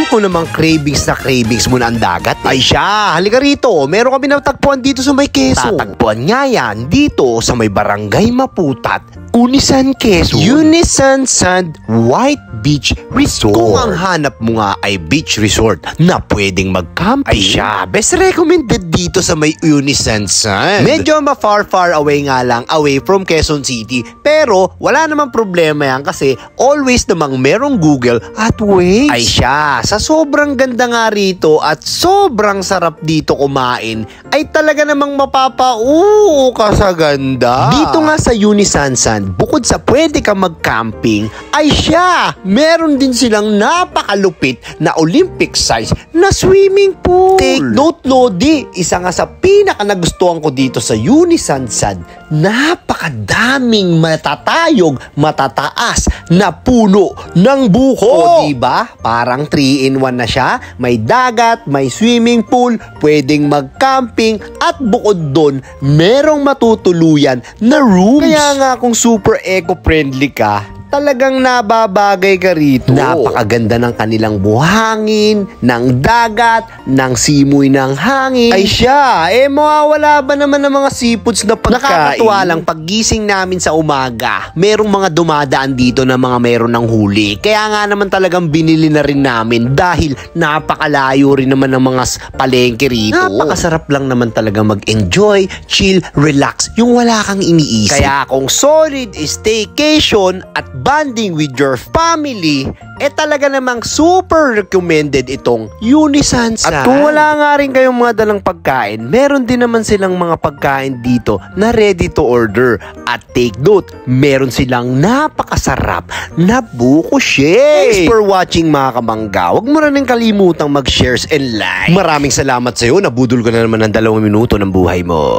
Alam ko namang cravings mo na ang dagat. Ay siya, halika rito. Meron kami natagpuan dito sa may Quezon. Tatagpuan nga yan dito sa may Barangay Maputat, Unisan, Quezon. Unisan Sand White Beach Resort. Kung ang hanap mo nga ay beach resort na pwedeng mag-camping, ay siya, best recommended dito sa may Unisan Sand. Medyo far away nga lang, away from Quezon City. Pero wala namang problema yan kasi always namang merong Google at Waze. Ay siya, sa sobrang ganda nga rito at sobrang sarap dito kumain, ay talaga namang mapapauo ka sa ganda. Dito nga sa Unisan Sand, bukod sa pwede ka mag-camping, ay siya, meron din silang napakalupit na Olympic size na swimming pool. Take note, Lodi, isa nga sa pinaka nagustuhan ko dito sa Unisan Sand, napakadaming matatayog, matataas na puno ng buko. O diba? Parang 3-in-1 na siya. May dagat, may swimming pool, pwedeng mag-camping, at bukod doon, merong matutuluyan na rooms. Kaya nga kung super eco-friendly ka, talagang nababagay ka rito. Napakaganda ng kanilang buhangin, ng dagat, ng simoy ng hangin. Ay siya, mawawala ba naman ng mga seafoods na pagkain? Nakakatuwa lang, paggising namin sa umaga, merong mga dumadaan dito na mga meron ng huli. Kaya nga naman talagang binili na rin namin dahil napakalayo rin naman ng mga palengke rito. Napakasarap lang naman talaga mag-enjoy, chill, relax, yung wala kang iniisip. Kaya kung solid staycation at bonding with your family, talaga namang super recommended itong Unisan Sand. At kung wala nga rin kayong mga dalang pagkain, meron din naman silang mga pagkain dito na ready to order. At take note, meron silang napakasarap na buko shake. Thanks for watching mga kamangga. Huwag mo rin kalimutang mag-shares and like. Maraming salamat sa'yo. Nabudol ko na naman ng 2 minuto ng buhay mo.